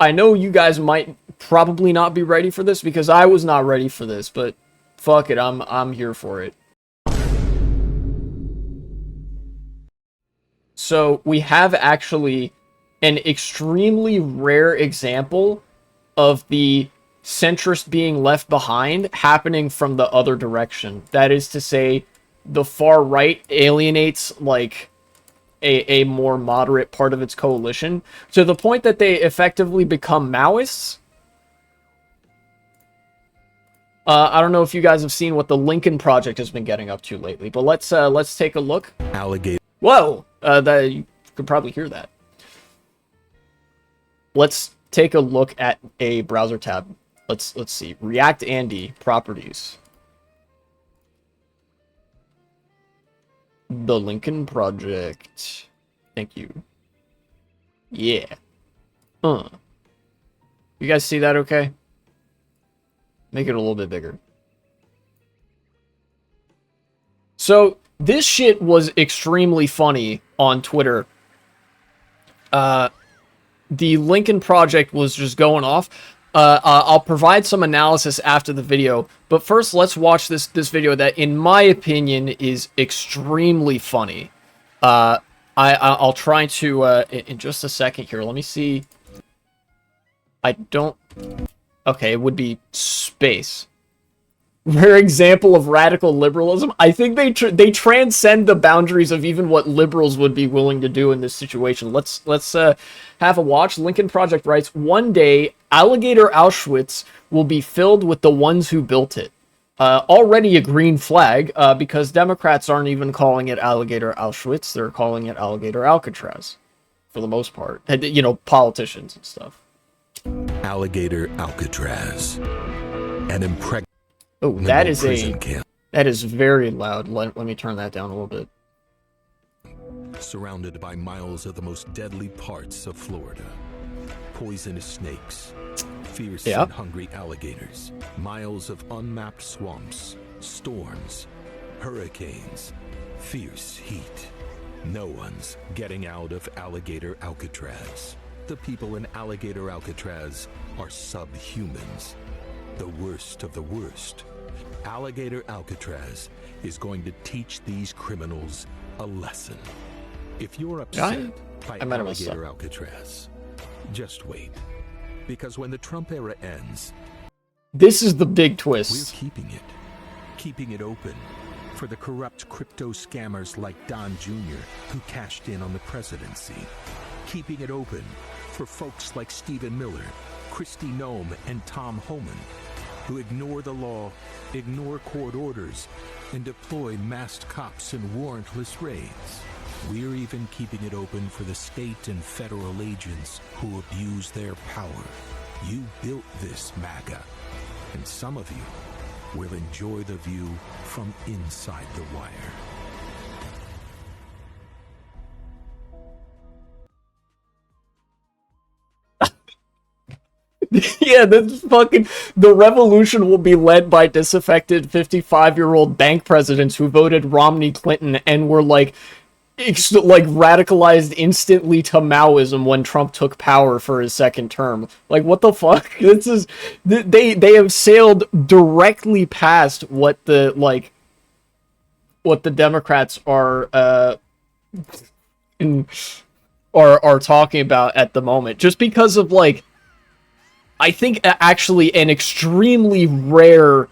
I know you guys might probably not be ready for this because I was not ready for this, but fuck it, I'm here for it. So we have actually an extremely rare example of the centrist being left behind happening from the other direction. That is to say, the far right alienates like a more moderate part of its coalition to the point that they effectively become Maoists. I don't know if you guys have seen what the Lincoln Project has been getting up to lately, but let's take a look. Alligator. Whoa, that you could probably hear that. Let's take a look at a browser tab. Let's see. React Andy properties. The Lincoln Project. Thank you. Yeah. You guys see that okay? Make it a little bit bigger. So, this shit was extremely funny on Twitter. The Lincoln Project was just going off. I'll provide some analysis after the video, but first let's watch this video that, in my opinion, is extremely funny. I'll try to in just a second here. Let me see. I don't. Okay, it would be space. Rare example of radical liberalism. I think they transcend the boundaries of even what liberals would be willing to do in this situation. Let's have a watch. Lincoln Project writes, one day, Alligator Auschwitz will be filled with the ones who built it. Already a green flag, because Democrats aren't even calling it Alligator Auschwitz. They're calling it Alligator Alcatraz, for the most part. You know, politicians and stuff. Alligator Alcatraz. An impregnable. Oh, that is very loud. Let me turn that down a little bit. Surrounded by miles of the most deadly parts of Florida. Poisonous snakes, fierce and hungry alligators, miles of unmapped swamps, storms, hurricanes, fierce heat. No one's getting out of Alligator Alcatraz. The people in Alligator Alcatraz are subhumans. The worst of the worst. Alligator Alcatraz is going to teach these criminals a lesson. If you're upset by Alligator Alcatraz, just wait. Because when the Trump era ends, this is the big twist. We're keeping it open for the corrupt crypto scammers like Don Jr., who cashed in on the presidency. Keeping it open for folks like Stephen Miller, Kristi Noem, and Tom Homan, who ignore the law, ignore court orders, and deploy masked cops in warrantless raids. We're even keeping it open for the state and federal agents who abuse their power. You built this, MAGA, and some of you will enjoy the view from inside the wire. Yeah, this fucking the revolution will be led by disaffected 55-year-old bank presidents who voted Romney Clinton and were like radicalized instantly to Maoism when Trump took power for his second term. Like, what the fuck? This is they have sailed directly past what the Democrats are talking about at the moment, just because of I think actually an extremely rare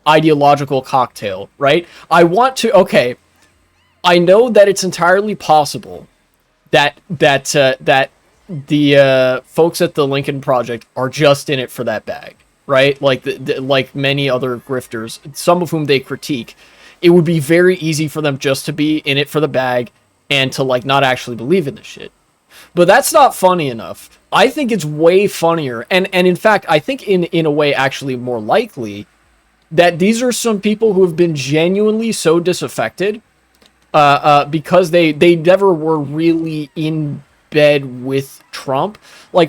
ideological cocktail, right? I know that it's entirely possible that the folks at the Lincoln Project are just in it for that bag, right? Like many other grifters, some of whom they critique. It would be very easy for them just to be in it for the bag and to not actually believe in this shit. But that's not funny enough. I think it's way funnier, and in fact, I think in a way actually more likely that these are some people who have been genuinely so disaffected because they never were really in bed with Trump.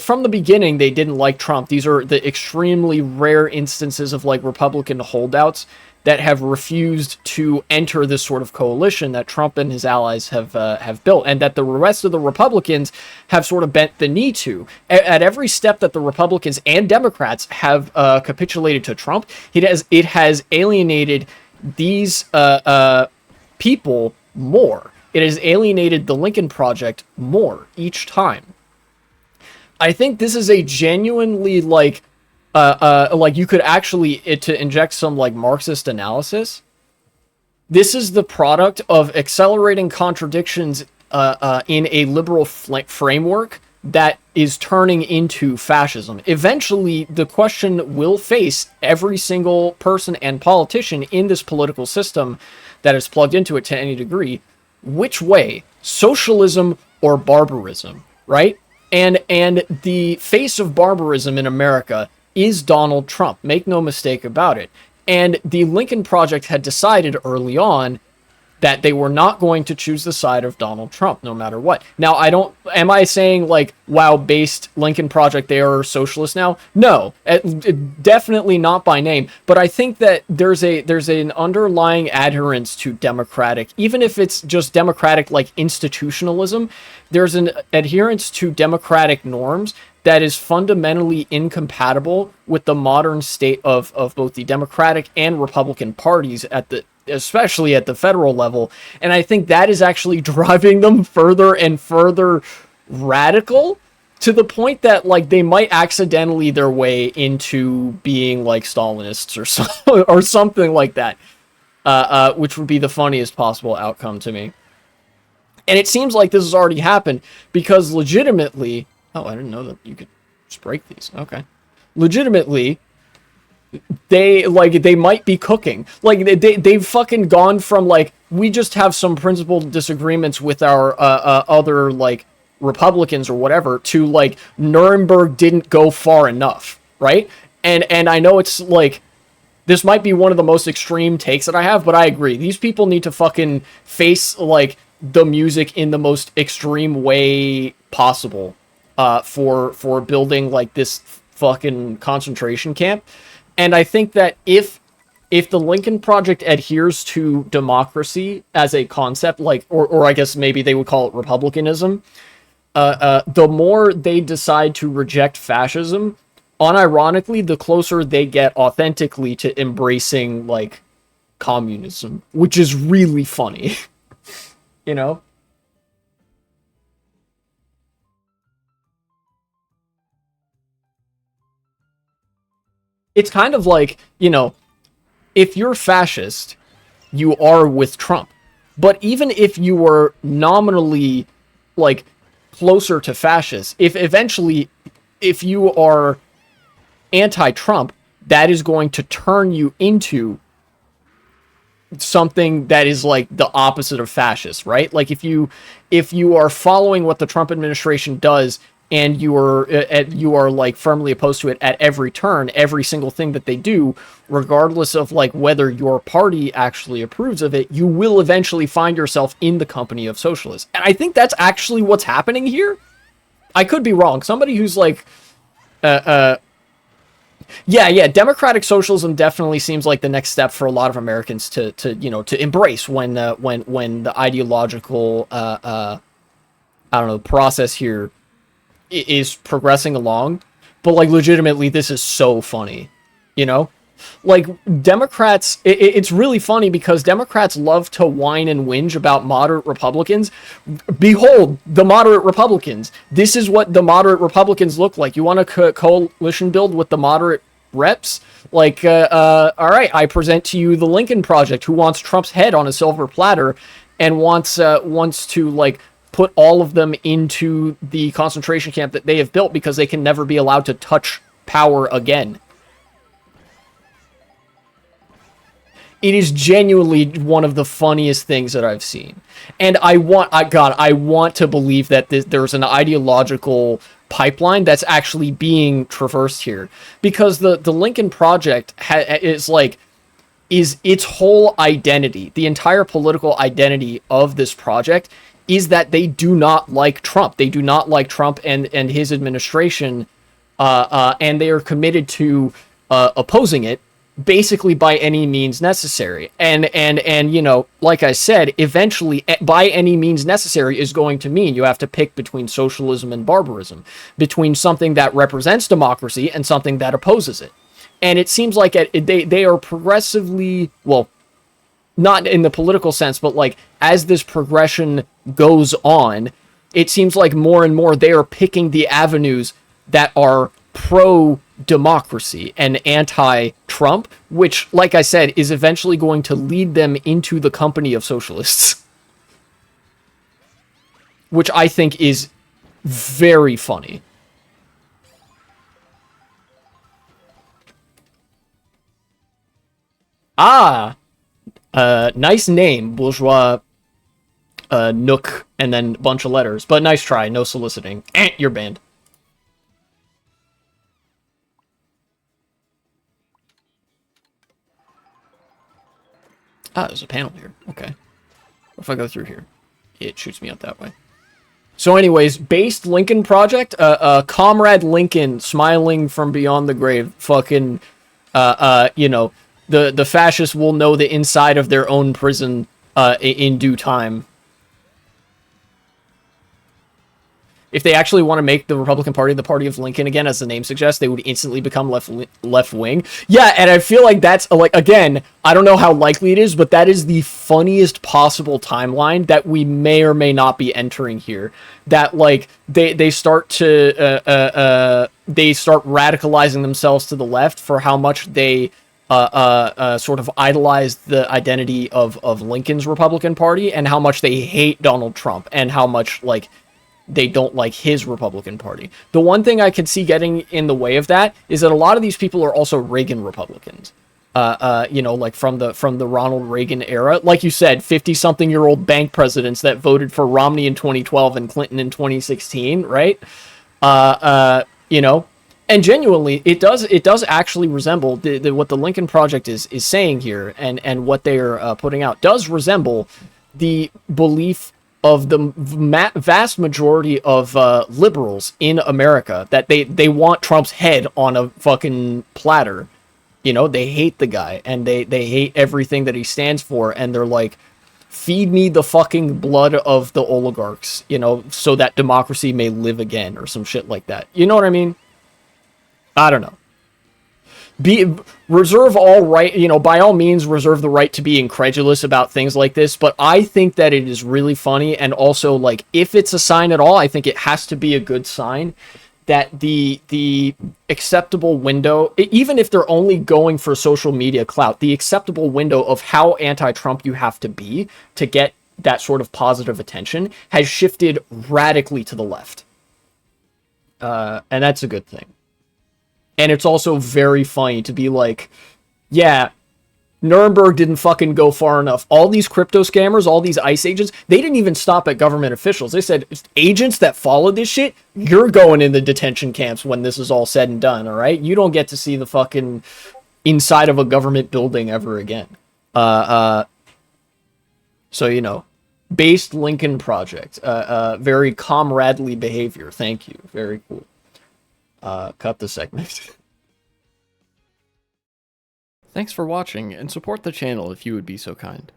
From the beginning, they didn't like Trump. These are the extremely rare instances of Republican holdouts that have refused to enter this sort of coalition that Trump and his allies have built, and that the rest of the Republicans have sort of bent the knee to. At every step that the Republicans and Democrats have capitulated to Trump, it has alienated these people more. It has alienated the Lincoln Project more each time. I think this is a genuinely like you could actually, to inject some like Marxist analysis, this is the product of accelerating contradictions in a liberal framework that is turning into fascism. Eventually, the question will face every single person and politician in this political system that is plugged into it to any degree. Which way? Socialism or barbarism, right? And the face of barbarism in America is Donald Trump. Make no mistake about it. And the Lincoln Project had decided early on that they were not going to choose the side of Donald Trump, no matter what. Now, am I saying like, wow, based Lincoln Project, they are socialist now? No, definitely not by name. But I think that there's an underlying adherence to democratic, even if it's just democratic like institutionalism, there's an adherence to democratic norms that is fundamentally incompatible with the modern state of both the Democratic and Republican parties especially at the federal level. And I think that is actually driving them further and further radical, to the point that like they might accidentally their way into being like Stalinists or something like that, which would be the funniest possible outcome to me. And it seems like this has already happened, because legitimately, oh, I didn't know that you could just break these. Okay. Legitimately, they might be cooking. Like, they've fucking gone from, like, we just have some principled disagreements with our other, like, Republicans or whatever, to, like, Nuremberg didn't go far enough, right? And I know it's, like, this might be one of the most extreme takes that I have, but I agree. These people need to fucking face, like, the music in the most extreme way possible. For building like this fucking concentration camp. And I think that if the Lincoln Project adheres to democracy as a concept, like, or I guess maybe they would call it republicanism, the more they decide to reject fascism, unironically, the closer they get authentically to embracing like communism, which is really funny. You know? It's kind of like, you know, if you're fascist, you are with Trump. But even if you were nominally, like, closer to fascist, if you are anti-Trump, that is going to turn you into something that is like the opposite of fascist, right? Like if you are following what the Trump administration does, and you are like firmly opposed to it at every turn, every single thing that they do, regardless of like whether your party actually approves of it, you will eventually find yourself in the company of socialists. And I think that's actually what's happening here. I could be wrong. Somebody who's like, yeah, democratic socialism definitely seems like the next step for a lot of Americans to embrace when the ideological I don't know, process here is progressing along. But like legitimately, this is so funny, you know? Like Democrats, it's really funny because Democrats love to whine and whinge about moderate Republicans. Behold, the moderate Republicans. This is what the moderate Republicans look like. You want a coalition build with the moderate reps? Like, all right, I present to you the Lincoln Project, who wants Trump's head on a silver platter and wants to like put all of them into the concentration camp that they have built because they can never be allowed to touch power again. It is genuinely one of the funniest things that I've seen. And I want to believe that there's an ideological pipeline that's actually being traversed here. Because the Lincoln Project is its whole identity, the entire political identity of this project is that they do not like Trump. They do not like Trump and his administration, and they are committed to opposing it basically by any means necessary. And you know, like I said, eventually by any means necessary is going to mean you have to pick between socialism and barbarism, between something that represents democracy and something that opposes it. And it seems like they are progressively, well, not in the political sense, but like as this progression goes on, it seems like more and more they are picking the avenues that are pro-democracy and anti-Trump, which, like I said, is eventually going to lead them into the company of socialists. Which I think is very funny. Ah! Nice name, Bourgeois Nook, and then a bunch of letters. But nice try, no soliciting. You're banned. Ah, there's a panel here. Okay. What if I go through here? It shoots me out that way. So anyways, based Lincoln Project, Comrade Lincoln smiling from beyond the grave, fucking, you know, the fascists will know the inside of their own prison, in due time. If they actually want to make the Republican Party the party of Lincoln again, as the name suggests, they would instantly become left wing. Yeah, and I feel like that's, like, again, I don't know how likely it is, but that is the funniest possible timeline that we may or may not be entering here. That, like, they start to, they start radicalizing themselves to the left for how much they sort of idolize the identity of Lincoln's Republican Party, and how much they hate Donald Trump, and how much, like, they don't like his Republican Party. The one thing I could see getting in the way of that is that a lot of these people are also Reagan Republicans. You know, like from the Ronald Reagan era. Like you said, 50-something-year-old bank presidents that voted for Romney in 2012 and Clinton in 2016, right? You know, and genuinely, it does actually resemble what the Lincoln Project is saying here, and what they are putting out does resemble the belief of the vast majority of liberals in America, that they want Trump's head on a fucking platter. You know, they hate the guy, and they hate everything that he stands for, and they're like, feed me the fucking blood of the oligarchs, you know, so that democracy may live again, or some shit like that. You know what I mean? I don't know. Reserve all right, you know, by all means, reserve the right to be incredulous about things like this, but I think that it is really funny, and also, like, if it's a sign at all, I think it has to be a good sign that the acceptable window, even if they're only going for social media clout, the acceptable window of how anti-Trump you have to be to get that sort of positive attention has shifted radically to the left. And that's a good thing. And it's also very funny to be like, yeah, Nuremberg didn't fucking go far enough. All these crypto scammers, all these ICE agents, they didn't even stop at government officials. They said, agents that followed this shit, you're going in the detention camps when this is all said and done, all right? You don't get to see the fucking inside of a government building ever again. So, you know, based Lincoln Project, very comradely behavior. Thank you. Very cool. Cut the segment. Thanks for watching, and support the channel if you would be so kind.